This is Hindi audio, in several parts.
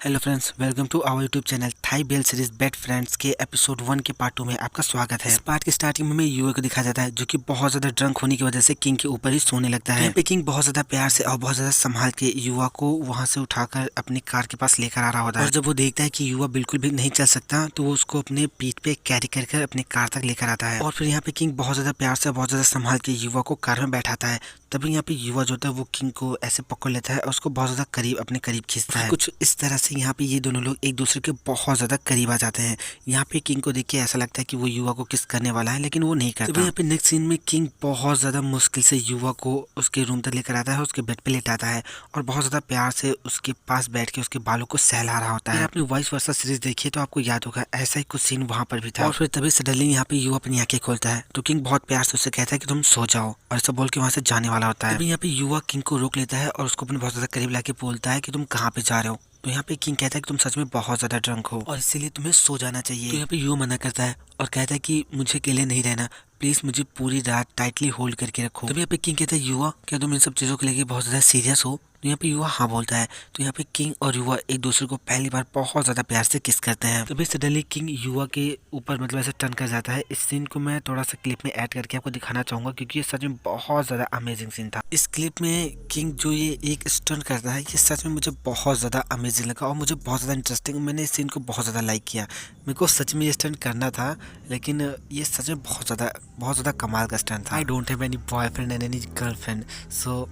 Hello friends, welcome to our YouTube channel Thai BL series bed friends के एपिसोड 1 के पार्ट 2 में आपका स्वागत है। इस पार्ट की स्टार्टिंग में हमें युवा को दिखाया जाता है जो कि बहुत ज्यादा ड्रंक होने की वजह से किंग के ऊपर ही सोने लगता है। यहाँ पे किंग बहुत ज्यादा प्यार से और बहुत ज्यादा संभाल के युवा को वहाँ से उठाकर अपनी कार के पास लेकर आ रहा होता है। और जब वो देखता है कि युवा बिल्कुल भी नहीं चल सकता तो वो उसको अपने पीठ पे कैरी कर अपनी कार तक लेकर आता है। और फिर यहाँ पे किंग बहुत ज्यादा प्यार से बहुत ज्यादा संभाल के युवा को कार में बैठाता है। तभी यहाँ पे युवा जो होता है वो किंग को ऐसे पकड़ लेता है और उसको बहुत ज्यादा करीब अपने करीब खींचता है। कुछ इस तरह से यहाँ पे ये दोनों लोग एक दूसरे के बहुत ज्यादा करीब आ जाते हैं। यहाँ पे किंग को देख के ऐसा लगता है कि वो युवा को किस करने वाला है, लेकिन वो नहीं करता। तो यहाँ पे नेक्स्ट सीन में किंग बहुत ज्यादा मुश्किल से युवा को उसके रूम तक लेकर आता है, उसके बेड पे लेटाता है और बहुत ज्यादा प्यार से उसके पास बैठ के उसके बालों को सहला रहा होता है। आपने वाइस वर्सा सीरीज देखी तो आपको याद होगा ऐसा ही कुछ सीन वहां पर भी था। और फिर तभी सडनली यहाँ पे युवा अपनी आंखें खोलता है तो किंग बहुत प्यार से उससे कहता है कि तुम सो जाओ, और ऐसा बोल के वहां से जाने वाला होता है। तभी यहाँ पे युवा किंग को रोक लेता है और उसको अपने बहुत ज्यादा करीब लाके बोलता है कि तुम कहाँ पे जा रहे हो। तो यहाँ पे किंग कहता है कि तुम सच में बहुत ज्यादा ड्रंक हो और इसीलिए तुम्हें सो जाना चाहिए। तो यहाँ पे युवा मना करता है और कहता है कि मुझे अकेले नहीं रहना, प्लीज मुझे पूरी रात टाइटली होल्ड करके रखो। तभी यहाँ पे किंग कहता है युवा क्या तुम इन सब चीजों को लेके बहुत ज्यादा सीरियस हो। तो यहाँ पे युवा हाँ बोलता है। तो यहाँ पे किंग और युवा एक दूसरे को पहली बार बहुत ज्यादा प्यार से किस करते हैं। तभी सडनली किंग युवा के ऊपर मतलब ऐसे टर्न कर जाता है। इस सीन को मैं थोड़ा सा क्लिप में ऐड करके आपको दिखाना चाहूंगा क्योंकि ये सच में बहुत ज्यादा अमेजिंग सीन था। इस क्लिप में किंग जो ये एक स्टंट करता है ये सच में मुझे बहुत ज्यादा अमेजिंग लगा और मुझे बहुत ज्यादा इंटरेस्टिंग, मैंने इस सीन को बहुत ज्यादा लाइक किया। मेरे को सच में ये स्टंट करना था, लेकिन ये सच में बहुत ज्यादा कमाल का स्टंट था। I don't have any boyfriend and any girlfriend, so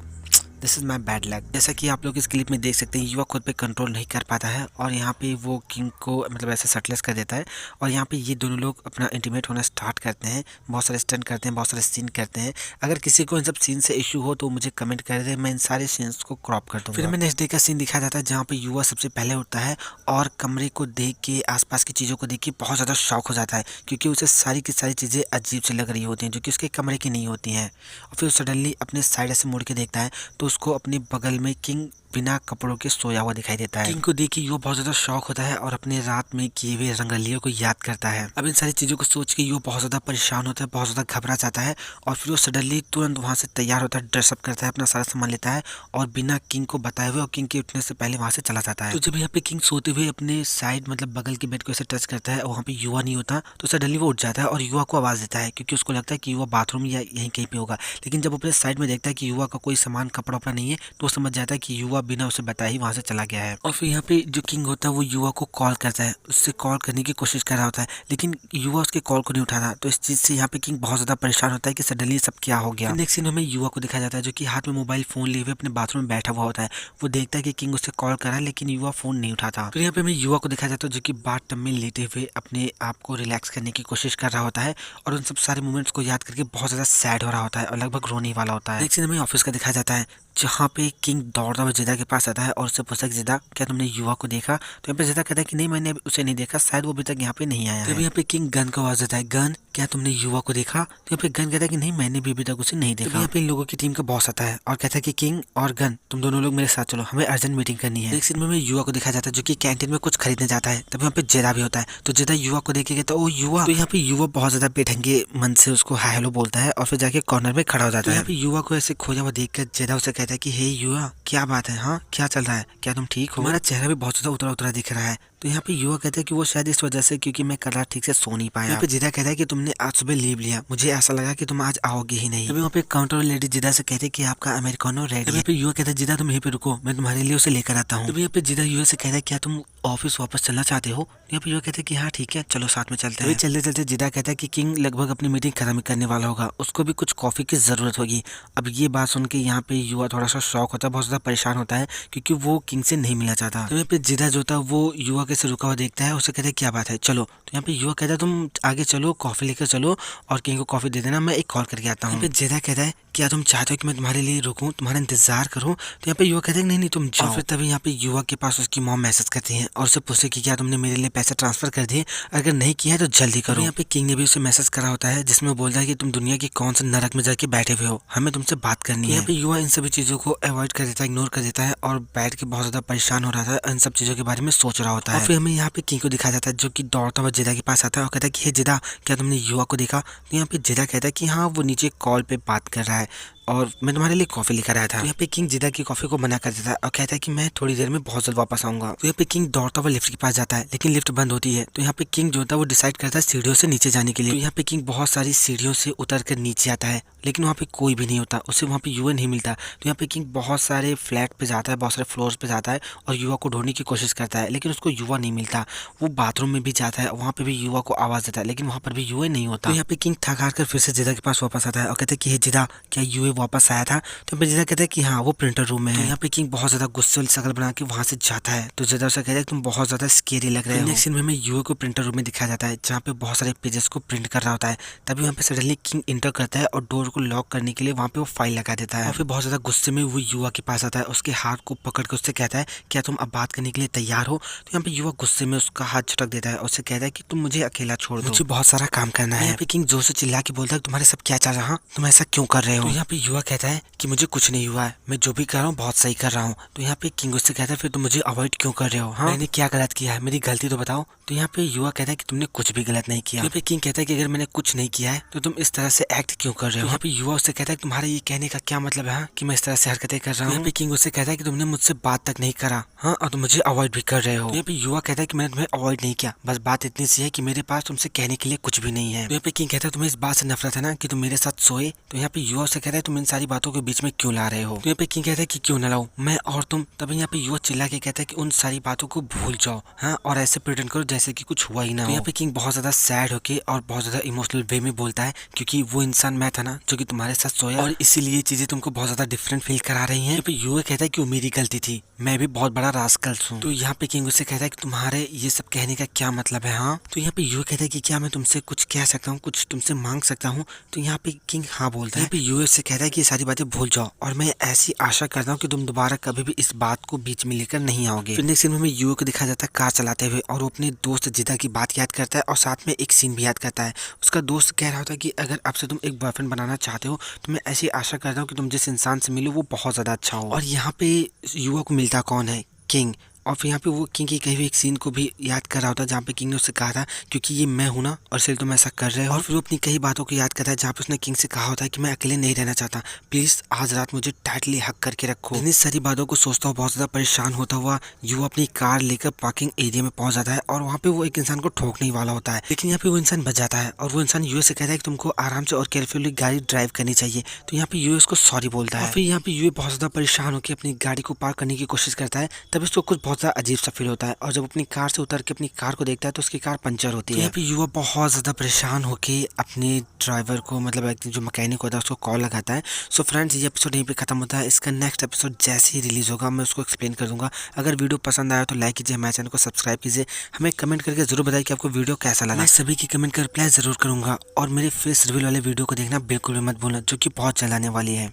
this is my bad luck. जैसा कि आप लोग इस क्लिप में देख सकते हैं युवा खुद पे कंट्रोल नहीं कर पाता है और यहाँ पे वो किंग को मतलब ऐसे शर्टलेस कर देता है और यहाँ पे ये दोनों लोग अपना इंटीमेट होना स्टार्ट करते हैं। बहुत सारे स्टंट करते हैं, बहुत सारे सीन करते हैं। अगर किसी को इन सब सीन से इशू हो तो मुझे कमेंट कर दे, मैं इन सारे सीन्स को क्रॉप कर दूंगा। फिर हमें नेक्स्ट डे का सीन दिखाया जाता है जहाँ पे युवा सबसे पहले उठता है और कमरे को देख के आसपास की चीज़ों को देख के बहुत ज़्यादा शौक हो जाता है क्योंकि उसे सारी की सारी चीज़ें अजीब से लग रही होती हैं जो कि उसके कमरे की नहीं होती हैं। और फिर सडनली अपने साइड से मुड़ के देखता है तो उसको अपने बगल में किंग बिना कपड़ों के सोया हुआ दिखाई देता है। किंग को देख के युवा बहुत ज्यादा शौक होता है और अपने रात में किए हुए रंगलियों को याद करता है। अब इन सारी चीजों को सोच के युवा बहुत ज्यादा परेशान होता है, बहुत ज्यादा घबरा जाता है और फिर वो सडनली तुरंत वहां से तैयार होता है, ड्रेसअप करता है, अपना सारा सामान लेता है और बिना किंग को बताए हुए और किंग के उठने से पहले वहां से चला जाता है। तो जब यहाँ पे किंग सोते हुए अपने साइड मतलब बगल के बेड को ऐसे टच करता है और वहाँ पे युवा नहीं होता तो सडनली वो उठ जाता है और युवा को आवाज देता है क्योंकि उसको लगता है कि युवा बाथरूम या यहीं कहीं पे होगा। लेकिन जब अपने साइड में देखता है कि युवा का कोई सामान कपड़ा उपड़ा नहीं है तो वो समझ जाता है कि युवा बिना उसे बताए ही वहां से चला गया है। और फिर यहाँ पे जो किंग होता है वो युवा को कॉल करता है, उससे कॉल करने की कोशिश कर रहा होता है लेकिन युवा उसके कॉल को नहीं उठाता। तो इस चीज से यहाँ पे किंग बहुत ज्यादा परेशान होता है कि सडनली सब क्या हो गया। नेक्स्ट सीन हमें युवा को दिखाया जाता है जो कि हाथ में मोबाइल फोन लिए हुए अपने बाथरूम में बैठा हुआ होता है। वो देखता है कि किंग उससे कॉल कर रहा है लेकिन युवा फोन नहीं उठाता। फिर यहाँ पे हमें युवा को दिखाया जाता है जो कि बाथ टब में लेटे हुए अपने आप को रिलैक्स करने की कोशिश कर रहा होता है और उन सब सारे मोमेंट्स को याद करके बहुत ज्यादा सैड हो रहा होता है और लगभग रोने वाला होता है। नेक्स्ट सीन हमें ऑफिस का दिखाया जाता है जहाँ पे किंग दौड़ता हुआ जिदा के पास आता है और उससे पूछता है जिदा क्या तुमने युवा को देखा। तो यहाँ पे जिदा कहता है कि नहीं मैंने उसे नहीं देखा, शायद वो अभी तक यहाँ पे नहीं आया है। यहाँ पे किंग गन को आवाज देता है, गन क्या तुमने युवा को देखा। तो यहाँ पे गन कहता है कि नहीं मैंने भी अभी तक उसे नहीं देखा। यहाँ पे इन लोगों की टीम का बॉस आता है और कहता है कि किंग और गन तुम दोनों लोग मेरे साथ चलो, हमें अर्जेंट मीटिंग करनी है। एक सीन में युवा को दिखाया जाता है जो कि कैंटीन में कुछ खरीदने जाता है। तब यहाँ पे जेदा भी होता है तो जेदा युवा को देख के कहता है ओ युवा। तो यहाँ पे युवा बहुत ज्यादा बेढंगे मन से उसको हाय हेलो बोलता है और फिर जाके कॉर्नर में खड़ा हो जाता है। यहाँ पे युवा को ऐसे खोया हुआ देख कर जेदा उसे कहता है कि हे युवा क्या बात है, हाँ क्या चल रहा है, क्या तुम ठीक हो, हमारा चेहरा भी बहुत ज्यादा उतरा उतरा दिख रहा है। तो यहाँ पे युवा कहता है कि वो शायद इस वजह से क्योंकि मैं कल रात ठीक से सो नहीं पाया। यहाँ पे जिदा कहता है कि तुमने आज सुबह लीव लिया, मुझे ऐसा लगा कि तुम आज आओगे ही नहीं। अभी वहाँ पे काउंटर लेडी जिदा से कहते हैं कि आपका अमेरिकानो रेडी है। यहाँ पे युवा कहता है जिदा तुम यहीं पे रुको, मैं तुम्हारे लिए उसे लेकर आता हूँ। यहाँ पे जिदा युवा से कहता है क्या तुम ऑफिस वापस चलना चाहते हो। यहाँ पे युवा कहते हैं कि हाँ ठीक है चलो साथ में चलते हैं। चलते चलते जिदा कहता है कि किंग लगभग अपनी मीटिंग खत्म करने वाला होगा, उसको भी कुछ कॉफी की जरूरत होगी। अब ये बात सुन के यहाँ पे युवा थोड़ा सा शॉक होता है, बहुत ज्यादा परेशान होता है क्योंकि वो किंग से नहीं मिलना चाहता। तो यहाँ पे जिदा जो था वो युवा कैसे रुका हुआ देखता है, उसे कहता है क्या बात है चलो। तो यहाँ पे युवा कहता है तुम आगे चलो कॉफी लेकर चलो और किंग को कॉफी दे देना, मैं एक कॉल करके आता हूँ। यहाँ पे जिदा कहता है क्या तुम चाहते हो कि मैं तुम्हारे लिए रुकूं, तुम्हारा इंतजार करूं। तो यहाँ पे युवा कहते हैं नहीं नहीं तुम जाओ। फिर तभी यहाँ पे युवा के पास उसकी मॉम मैसेज करती है और उसे पूछते कि क्या तुमने मेरे लिए पैसे ट्रांसफर कर दिए, अगर नहीं किया है तो जल्दी करो। यहाँ पे किंग ने भी उसे मैसेज करा होता है जिसमें बोलता है कि तुम दुनिया के कौन से नरक में जाके बैठे हुए हो, हमें तुमसे बात करनी है। यहाँ पे युवा इन सभी चीजों को अवॉइड कर देता है, इग्नोर कर देता है और बैठ के बहुत ज्यादा परेशान हो रहा था, इन सब चीजों के बारे में सोच रहा होता है। और फिर हमें यहाँ पे किंग को दिखाया जाता है जो कि दौड़ता हुआ जिदा के पास आता है और कहता है कि हे जिदा क्या तुमने युवा को देखा। तो यहाँ पे जिदा कहता है कि हाँ वो नीचे कॉल पे बात कर रहा है। और मैं तुम्हारे लिए कॉफी लेकर आया था। तो यहाँ पे किंग जिदा की कॉफी को मना कर देता है और कहता है कि मैं थोड़ी देर में बहुत जल्द वापस आऊंगा। तो यहाँ पे किंग दौड़ता हुआ लिफ्ट के पास जाता है, लेकिन लिफ्ट बंद होती है। तो यहाँ पे किंग जो होता है वो डिसाइड करता है सीढ़ियों से नीचे जाने के लिए। तो यहाँ पे किंग बहुत सारी सीढ़ियों से उतर कर नीचे आता है, लेकिन वहाँ पे कोई भी नहीं होता, उसे वहाँ पे युवा नहीं मिलता। तो यहाँ पे किंग बहुत सारे फ्लैट पे जाता है, बहुत सारे फ्लोर्स पे जाता है और युवा को ढूंढने की कोशिश करता है, लेकिन उसको युवा नहीं मिलता। वो बाथरूम में भी जाता है, वहाँ पे भी युवा को आवाज देता है, लेकिन वहाँ पर भी युवा नहीं होता। तो यहाँ पे किंग थक हार कर फिर से जिदा के पास वापस आता है और कहता है कि हे जिदा, क्या युवा वापस आया था? तो यहाँ पे जिदा कहता है कि हाँ, वो प्रिंटर रूम में है। तो यहाँ पे किंग बहुत ज्यादा गुस्से वाली शक्ल बना के वहाँ से जाता है। तो जिदा उसे कहता है तुम बहुत ज्यादा स्केरी लग रहे हो। नेक्स्ट सीन में हमें युवा को प्रिंटर रूम में दिखाया जाता है, जहाँ पे बहुत सारे पेजेस को प्रिंट कर रहा होता है। तभी वहाँ पे सडनली किंग इंटर करता है और डोर को लॉक करने के लिए वहाँ पे वो फाइल लगा देता है। और फिर बहुत ज्यादा गुस्से में वो युवा के पास आता है, उसके हाथ को पकड़ के उससे कहता है क्या तुम अब बात करने के लिए तैयार हो? तो यहाँ पे युवा गुस्से में उसका हाथ झटक देता है और उससे कहता है कि तुम मुझे अकेला छोड़ दो, मुझे बहुत सारा काम करना है। यहाँ पे किंग जोर से चिल्ला के बोलता है तुम्हारे सब क्या चल रहा, तुम ऐसा क्यों कर रहे हो? तो यहाँ पे युवा कहता है कि मुझे कुछ नहीं हुआ है, मैं जो भी कर रहा हूँ बहुत सही कर रहा हूँ। तो यहाँ पे किंग उससे कहता है फिर तुम मुझे अवॉइड क्यों कर रहे हो? हाँ, मैंने क्या गलत किया है, मेरी गलती तो बताओ। तो यहाँ पे युवा कहता है कि तुमने कुछ भी गलत नहीं किया। यहाँ पे किंग कहता है कि अगर मैंने कुछ नहीं किया है तो तुम इस तरह से एक्ट क्यों कर रहे हो? यहाँ पे युवा उससे कहता है कि तुम्हारा ये कहने का क्या मतलब है कि मैं इस तरह से हरकतें कर रहा हूँ? यहाँ पे किंग उससे कहता है कि तुमने मुझसे बात तक नहीं करा, हाँ, और तुम मुझे अवॉइड भी कर रहे हो। यहाँ पे युवा कहता है कि मैंने तुम्हें अवॉइड नहीं किया, बस बात इतनी सी है कि मेरे पास तुमसे कहने के लिए कुछ भी नहीं है। यहाँ पे किंग कहता है तुम्हें इस बात से नफरत है ना कि तुम मेरे साथ सोए? तो यहाँ पे युवा से कहता है तुम इन सारी बातों के बीच में क्यों ला रहे हो? तो यहाँ पे किंग कहता है कि क्यों ना लाऊं, मैं और तुम। तभी यहाँ पे युवा चिल्ला के कहता है कि उन सारी बातों को भूल जाओ, हाँ, और ऐसे प्रिटेंड करो जैसे कि कुछ हुआ ही ना हो। यहाँ पे किंग बहुत ज्यादा सैड होके और बहुत ज्यादा इमोशनल वे में बोलता है क्योंकि वो इंसान मैं था ना जो कि तुम्हारे साथ सोया, और इसीलिए चीजें तुमको बहुत ज्यादा डिफरेंट फील करा रही हैं। यहाँ पे युवा कहता है कि वो मेरी गलती थी, मैं भी बहुत बड़ा रास्कल हूँ। तो यहाँ पे किंग उससे कहता है कि तुम्हारे ये सब कहने का क्या मतलब है? हाँ। तो यहाँ पे युवा कहता है कि क्या मैं तुमसे कुछ कह सकता हूँ, कुछ तुमसे मांग सकता हूँ? तो यहाँ पे किंग हाँ बोलता है। यहाँ पे युवा से कहता है कि ये सारी बातें भूल जाओ और मैं ऐसी आशा करता हूँ कि तुम दोबारा कभी भी इस बात को बीच में लेकर नहीं आओगे। फिर नेक्स्ट सीन में हमें युवा को दिखाया जाता है कार चलाते हुए और वो अपने दोस्त जिदा की बात याद करता है और साथ में एक सीन भी याद करता है। उसका दोस्त कह रहा होता है कि अगर अब से तुम एक बॉयफ्रेंड बनाना चाहते हो तो मैं ऐसी आशा करता हूँ कि तुम जिस इंसान से मिलो वो बहुत ज्यादा अच्छा हो। और यहाँ पे युवा को मिलता कौन है? किंग। और फिर यहाँ पे वो किंग की कही हुई एक सीन को भी याद कर रहा होता है जहाँ पे किंग ने उससे कहा था क्योंकि ये मैं हूं ना और इसलिए तुम ऐसा कर रहे हो। और फिर वो अपनी कई बातों को याद करता है जहाँ पे उसने किंग से कहा होता है कि मैं अकेले नहीं रहना चाहता, प्लीज आज रात मुझे टाइटली हक करके रखो। इन सारी बातों को सोचता हुआ बहुत ज्यादा परेशान होता हुआ युवा अपनी कार लेकर पार्किंग एरिया में पहुंच जाता है और वहाँ पे वो एक इंसान को ठोकने वाला होता है, लेकिन यहाँ पे वो इंसान बच जाता है और वो इंसान यूए से कहता है कि तुमको आराम से और केयरफुली गाड़ी ड्राइव करनी चाहिए। तो यहाँ पे यूए उसको सॉरी बोलता है। फिर यहाँ पे यूए बहुत ज्यादा परेशान होकर अपनी गाड़ी को पार्क करने की कोशिश करता है, तभी उसको कुछ बहुत ज्यादा अजीब सा फील होता है और जब अपनी कार से उतर के अपनी कार को देखता है तो उसकी कार पंचर होती है। यहाँ पे युवा बहुत ज्यादा परेशान होके अपने ड्राइवर को, मतलब जो मैकेनिक होता है उसको कॉल लगाता है। सो फ्रेंड्स, ये एपिसोड यहीं पे खत्म होता है। इसका नेक्स्ट एपिसोड जैसे ही रिलीज होगा मैं उसको एक्सप्लेन कर दूंगा। अगर वीडियो पसंद आया तो लाइक कीजिए, हमारे चैनल को सब्सक्राइब कीजिए, हमें कमेंट करके जरूर बताइए कि आपको वीडियो कैसा लगा। मैं सभी की कमेंट का रिप्लाई जरूर करूंगा और मेरे फेस रिवील वाले वीडियो को देखना बिल्कुल भी मत भूलना जो कि बहुत चलाने वाली है।